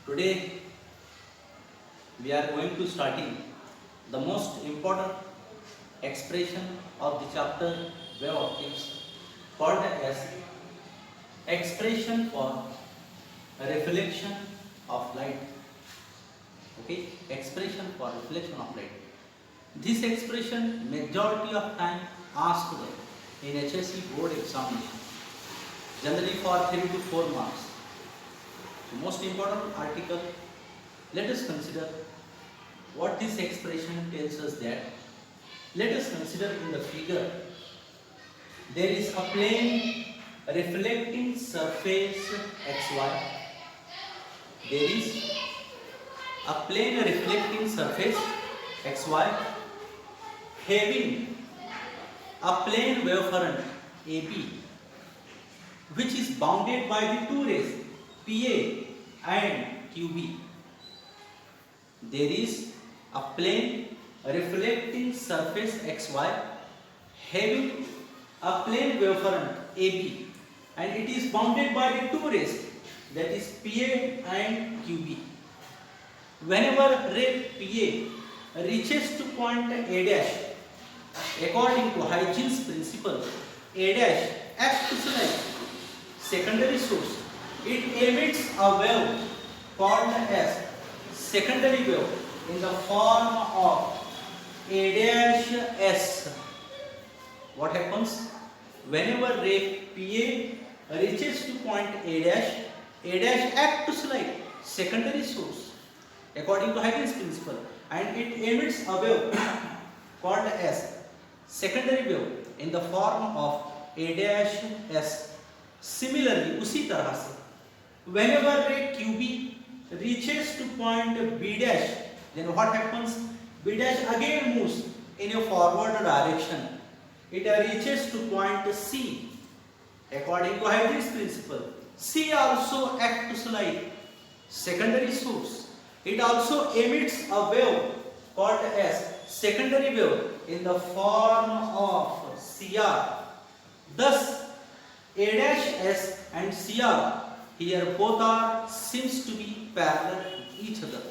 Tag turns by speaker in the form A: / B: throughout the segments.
A: Today we are going to starting the most important expression of the chapter wave optics called as expression for reflection of light. Okay, expression for reflection of light. This expression majority of time asked in HSC board examination, generally for 3 to 4 marks. So most important article, let us consider what this expression tells us that. Let us consider in the figure, there is a plane reflecting surface xy. There is a plane reflecting surface xy having a plane wavefront AB, which is bounded by the two rays PA and QB. There is a plane reflecting surface xy having a plane wavefront AB, and it is bounded by the two rays, that is PA and QB. Whenever ray PA reaches to point A dash, according to Huygens principle, A dash acts like secondary source. It emits a wave called as secondary wave in the form of A dash S. What happens? Whenever ray PA reaches to point A dash acts like secondary source according to Huygens principle, and it emits a wave called as secondary wave in the form of A dash S. Similarly, उसी तरह से whenever ray QB reaches to point B dash, then what happens? B dash again moves in a forward direction. It reaches to point C according to Huygens principle. C also acts like secondary source. It also emits a wave called as secondary wave in the form of CR. Thus, A-S and CR here both are seems to be parallel to each other.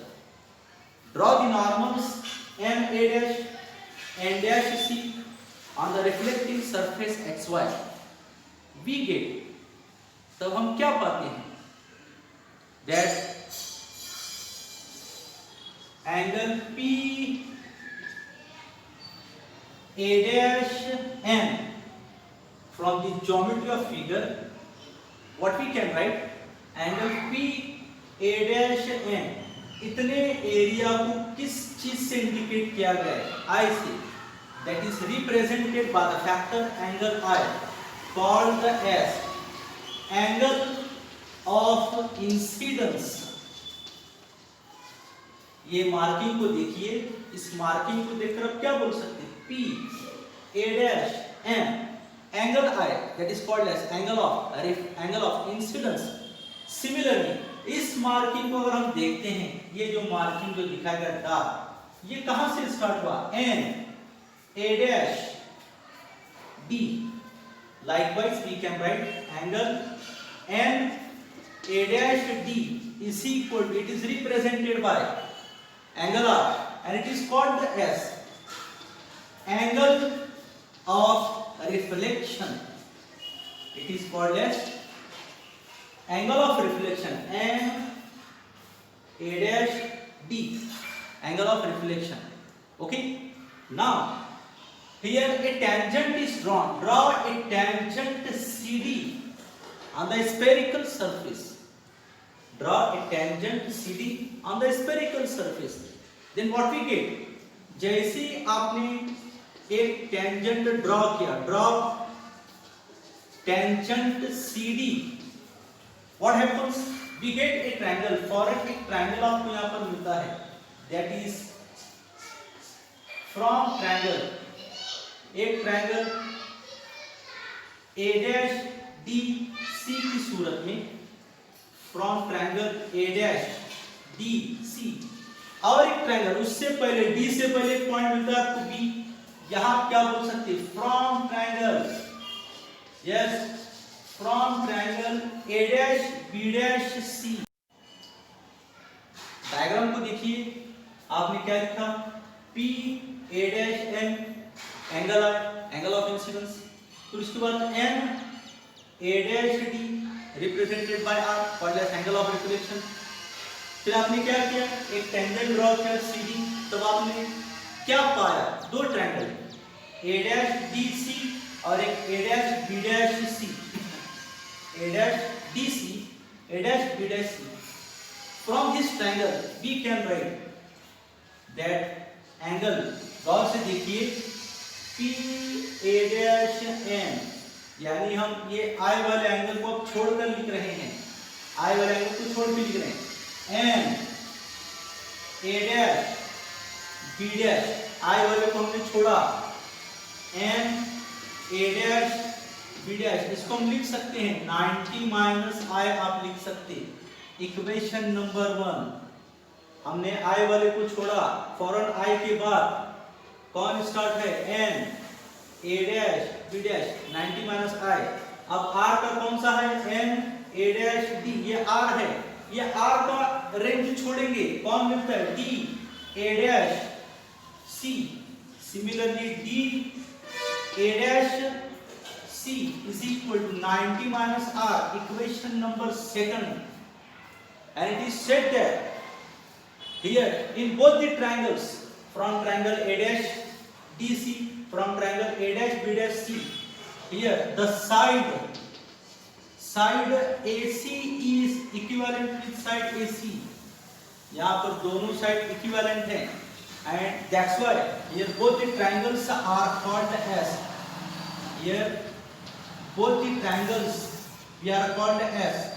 A: Draw the normals MA' and C on the reflecting surface XY. We get, तब हम क्या पाते हैं? That angle P A-M from the geometry of figure, what we can write? Angle P A-M इतने area को किस चीज से इंडिकेट किया गया है? I से. That is represented by the factor angle I, called as angle of incidence. ये मार्किंग को देखिए, इस मार्किंग को देखकर आप क्या बोल सकते हैं? P A-M angle I, that is called as angle of incidence. Similarly, इस मार्किंग को अगर हम देखते हैं, ये जो मार्किंग जो दिखाया गया डार्क, ये कहां से स्टार्ट हुआ? N A' D. Likewise, we can write angle N A' D is equal to, it is represented by angle R, and it is called as angle of reflection. It is called as angle of reflection, N A' D, angle of reflection. Okay, now here a tangent is drawn. Draw a tangent CD on the spherical surface. Draw a tangent CD on the spherical surface. Then what we get? जैसे आपने एक tangent draw किया, draw tangent CD, what happens? We get a triangle. For एक triangle आपको यहाँ पर मिलता है, that is from triangle, एक ट्रायंगल A'DC की सूरत में, फ्रॉम ट्रायंगल A'DC, और एक ट्रायंगल उससे पहले D से पहले एक पॉइंट मिलता है आपको B. यहां क्या बोल सकते हैं? From triangle, yes, from triangle A' B' C. देखिए आपने क्या लिखा, P A dash N angle है, एंगल ऑफ इंसिडेंस। फिर उसके बाद N A dash D represented by are called as angle of reflection. फिर आपने क्या किया, एक टेंजेंट ड्रॉ किया सीडी। तब आपने क्या पाया, दो triangle, A dash D C और एक A dash B dash C, A dash D C A dash B dash C. From this triangle we can write that angle, गौर से देखिए, पी ए डैश एन, यानी हम ये आई वाले angle को अब छोड़कर लिख रहे हैं, आई वाले एंगल को छोड़ के लिख रहे हैं, N A dash B dash, I वाले को हमने छोड़ा, N A dash B dash, इसको हम लिख सकते हैं 90 माइनस आई, आप लिख सकते। इक्वेशन नंबर 1, हमने आई वाले को छोड़ा, फौरन आई के बाद कौन स्टार्ट है, N A dash B dash 90 minus I. अब आर का कौन सा है, एन ए डैश डी, ये आर है, ये आर का रेंज छोड़ेंगे, कौन मिलता है, D A dash C. Similarly D A dash C is equal to 90 minus R, equation number 2, and it is said that here in both the triangles, from triangle A dash DC, from triangle A dash B dash C, here the side AC is equivalent with side AC, यहाँ पर दोनों side equivalent हैं, and that's why here both the triangles are called as, here both the triangles we are called as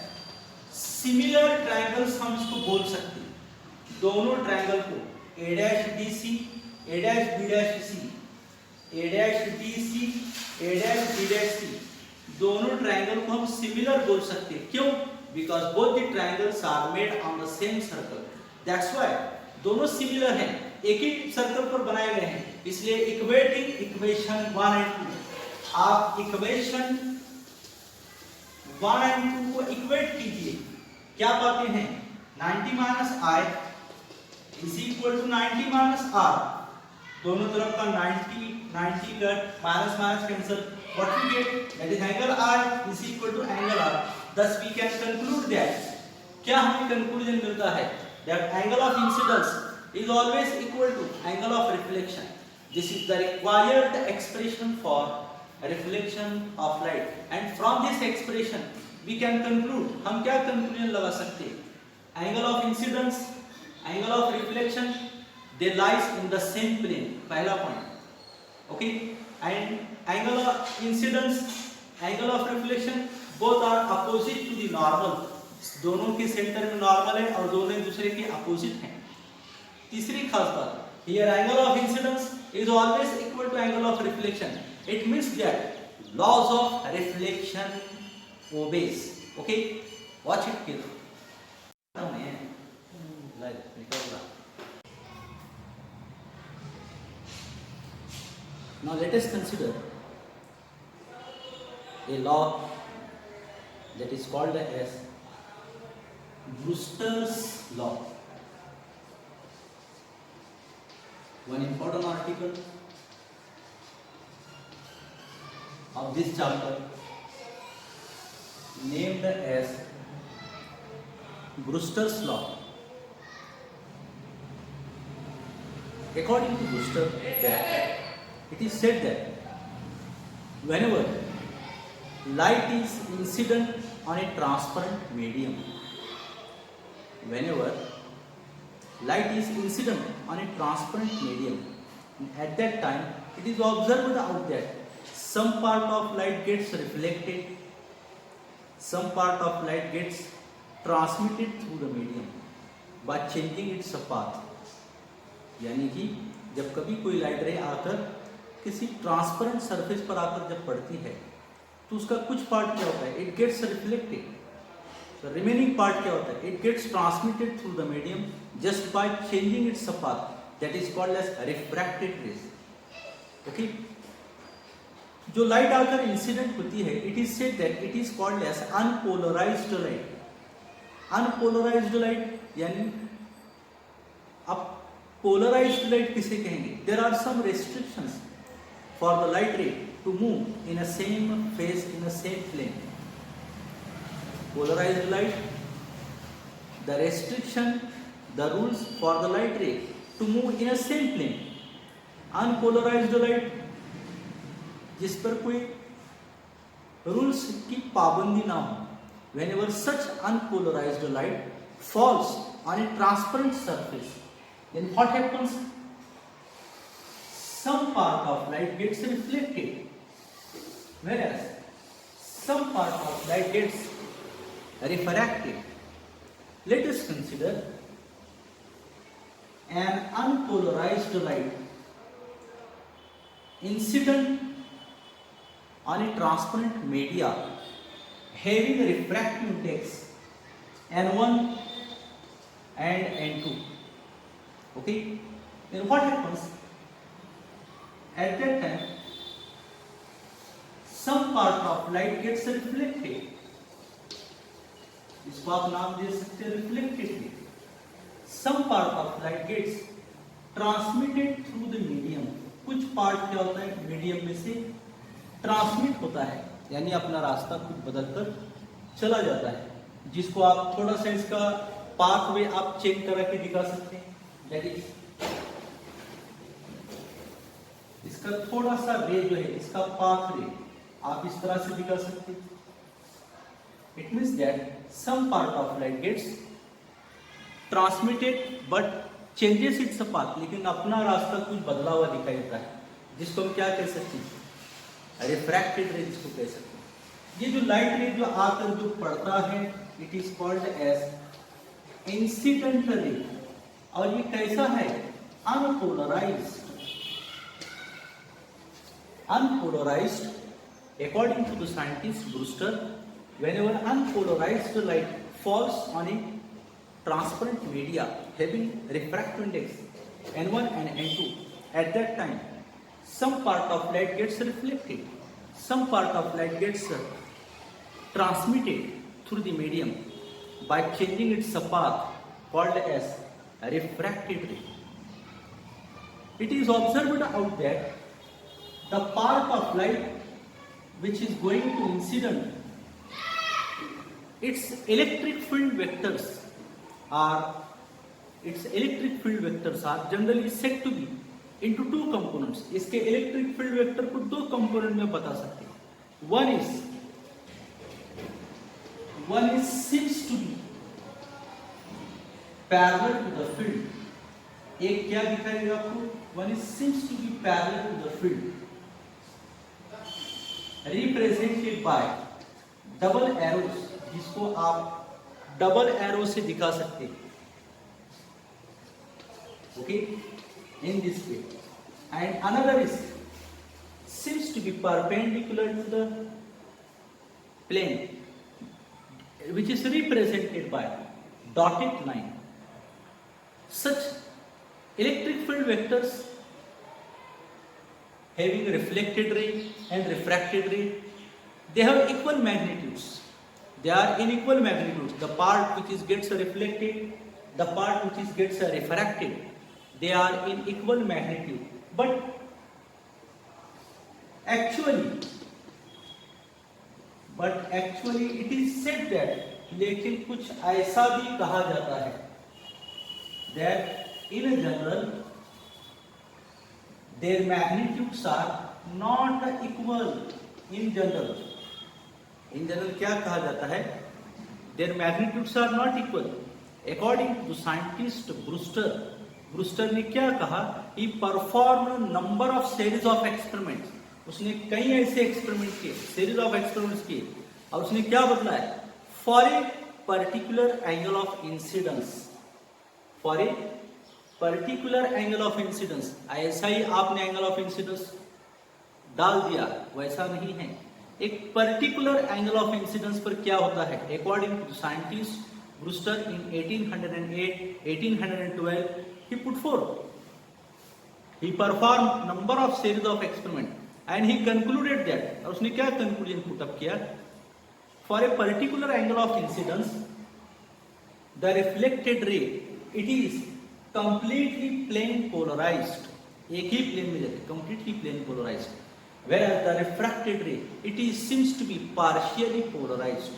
A: similar triangles, हम इसको बोल सकते हैं। दोनों ट्रायंगल को A dash D C A dash B dash C, A dash D C A dash B dash C, दोनों triangle को हम सिमिलर बोल सकते हैं। क्यों? Because both the triangles are made on the same circle, that's why दोनों similar हैं, एक ही सर्कल पर बनाए गए हैं, इसलिए इक्वेटिंग इक्वेशन 1 एंड 2, आप इक्वेशन 1 एंड 2 को इक्वेट कीजिए, क्या पाते हैं, 90 minus I is equal to 90 minus R, दोनों तरफ का 90 cut, minus minus cancel, what we get, that is angle I is equal to angle R. thus we can conclude that, क्या हमें कंक्लूजन मिलता है, that angle of incidence is always equal to angle of reflection. This is the required expression for reflection of light, and from this expression we can conclude, हम क्या conclusion लगा सकते हैं, angle of incidence, angle of reflection, they lies in the same plane, पहला point, okay, and angle of incidence, angle of reflection, both are opposite to the normal, दोनों के centre में normal है और दोनों एक दूसरे के अपोजिट हैं। तीसरी खास बात, here angle of incidence is always equal to angle of reflection. It means that laws of reflection obeys. Okay, watch it carefully. Now let us consider a law that is called as Brewster's law. One important article of this chapter named as Brewster's law. According to Brewster, that it is said that whenever light is incident on a transparent medium, whenever light is incident on a transparent medium, at that time it is observed out that some part of light gets reflected, some part of light gets transmitted through the medium by changing its path. यानी कि जब कभी कोई light रे आकर किसी transparent surface पर आकर जब पड़ती है तो उसका कुछ पार्ट क्या होता है, it gets reflected, so remaining part क्या होता है, it gets transmitted through the medium just by changing its path, that is called as refracted rays. Okay, जो लाइट आकर इंसिडेंट होती है, it is said that it is called as unpolarized light. Unpolarized light यानी अब polarised light किसे कहेंगे? There are some restrictions for the light ray to move in a same phase in a same plane. Polarized light, the restriction, the rules for the light ray to move in a same plane. Unpolarized light, जिस पर कोई rules की पाबंदी ना हो. Whenever such unpolarized light falls on a transparent surface, then what happens? Some part of light gets reflected, whereas some part of light gets refracted. Let us consider an unpolarized light incident on a transparent media having a refractive index N1 and N2. Okay, then what happens? At that time, some part of light gets reflected. इसको आप नाम दे सकते हैं reflected ray. Some part of light gets transmitted through the medium. कुछ part क्या होता है? Medium में से ट्रांसमिट होता है, यानी अपना रास्ता खुद बदलकर चला जाता है, जिसको आप थोड़ा सा इसका पाथवे आप चेक करा के दिखा सकते हैं. देखिए इसका थोड़ा सा रे जो है, इसका पाथ रे आप इस तरह से दिखा सकते हैं. It means that some part of light gets transmitted but changes its path, लेकिन अपना रास्ता कुछ बदला हुआ दिखाई देता है, जिसको हम क्या कह सकते हैं? रिफ्रैक्टेड रे जिसको कह सकते हैं. ये जो लाइट रे जो आकर जो पड़ता है, it is called as incident ray. और ये कैसा है? Unpolarized. Unpolarized, according to the scientist Brewster, whenever unpolarized light falls on a transparent media having refractive index N1 and N2, at that time some part of light gets reflected, some part of light gets transmitted through the medium by changing its path, called as refracted ray. It is observed out that the part of light which is going to incident, its electric field vectors are generally said to be into two components. इसके electric field vector को दो component में बता सकते हैं. One is seems to be parallel to the field. एक क्या दिखाएगा आपको? One is seems to be parallel to the field, represented by double arrows, जिसको आप डबल एरो से दिखा सकते हैं. Okay, in this way. And another is seems to be perpendicular to the plane, which is represented by dotted line. Such electric field vectors having reflected ray and refracted ray, they have equal magnitudes. They are in equal magnitudes. The part which is gets reflected, the part which is gets refracted, they are in equal magnitude. But actually it is said that, लेकिन कुछ ऐसा भी कहा जाता है that in general their magnitudes are not equal. In general क्या कहा जाता है? Their magnitudes are not equal. According to scientist Brewster ने क्या कहा? He performed number of series of experiments. उसने कई ऐसे एक्सपेरिमेंट किए, series of experiments किए, और उसने क्या बदला है? For a particular angle of incidence. For a particular angle of incidence. ऐसा ही आपने एंगल ऑफ इंसिडेंस डाल दिया, वैसा नहीं है. एक पर्टिकुलर एंगल ऑफ इंसिडेंस पर क्या होता है? According to scientist Brewster in 1808, 1812, he put forth, he performed number of series of experiment and he concluded that, और उसने क्या कंक्लूजन पुट अप किया? For a particular angle of incidence, the reflected ray, it is completely plane polarized, एक ही plane में जाते completely plane polarized, whereas the refracted ray it is seems to be partially polarized,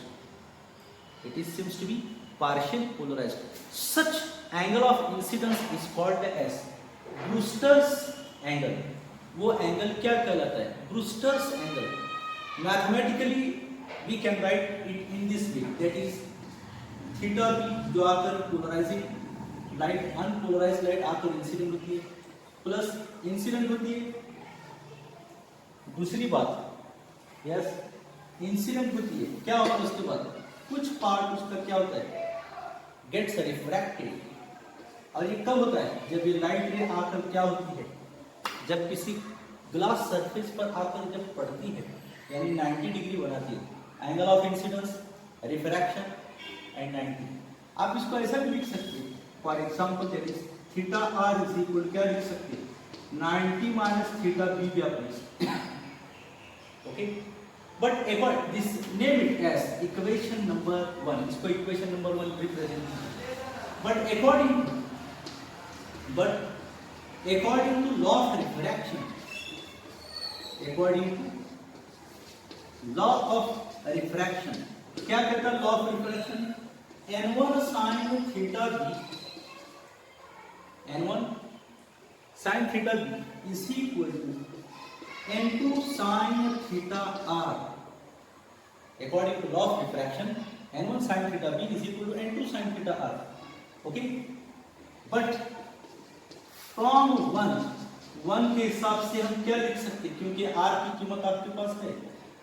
A: it is seems to be partially polarized. Such angle of incidence is called as Brewster's angle. वो angle क्या कहलाता है? Brewster's angle. Mathematically we can write it in this way, that is theta b जो आकर polarising light, unpolarised light आकर incident होती है, plus incident होती है, दूसरी बात यस इंसिडेंट होती है, क्या होता है उसके बाद कुछ पार्ट उसका क्या होता है गेट्स रिफ्रैक्टेड, और ये कब होता है जब ये लाइट रे आकर क्या होती है जब किसी ग्लास सरफेस पर आकर जब पड़ती है यानी 90 डिग्री बनाती है, angle of incidence, refraction and 90. आप इसको ऐसा भी लिख सकते हैं, for example that is theta R is equal क्या लिख सकते हैं 90 माइनस थीटा बी भी आप लिख सकते हैं. Okay, but according this name it as equation number 1, इसको इक्वेशन नंबर 1 रिप्रेजेंट कीजिए. But according to law of refraction, according to law of refraction, क्या कहता है law of refraction? n1 sin theta b, n1 sin theta b is equal to n2 sin theta r. According to law of refraction n1 sin theta b is equal to n2 sin theta r. Okay, but from 1 के हिसाब से हम क्या लिख सकते हैं, क्योंकि r की कीमत आपके पास है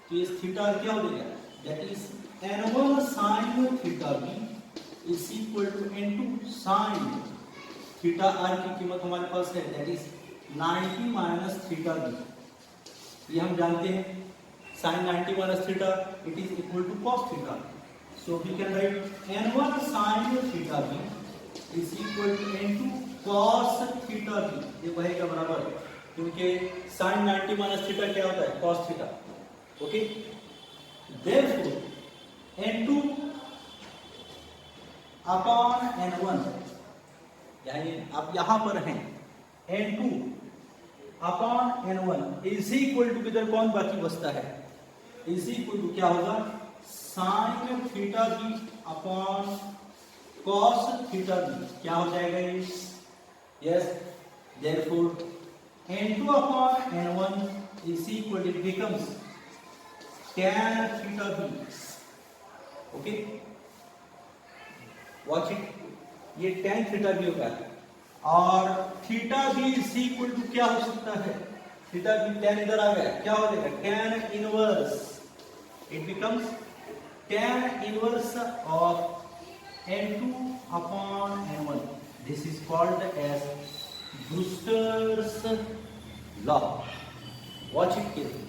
A: तो ये थीटा r क्या हो जाएगा, that is n1 sin theta b is equal to n2 sin theta r की कीमत हमारे पास है that is 90 minus theta b. ये हम जानते हैं sin 90 minus theta it is equal to cos theta. So we can write n1 sin theta b is equal to n2 cos theta b. ये बनेगा बराबर, क्योंकि sin 90 माइनस थीटा क्या होता है cos theta. Okay, therefore n2 upon n1, यानी आप यहां पर हैं n2 upon n1 is equal to किधर कौन बाकी बचता है, इज इक्वल टू क्या होगा sine theta B upon cos theta B. क्या हो जाएगा ये? Yes, therefore n2 upon n1 is equal to becomes tan theta B. Okay, watch it, ये tan थीटा बी होगा, और theta B is equal to क्या हो सकता है, थीटा बी tan इधर आ गया, क्या हो जाएगा tan inverse, it becomes tan inverse of n2 upon n1. This is called as Brewster's law. Watch it carefully.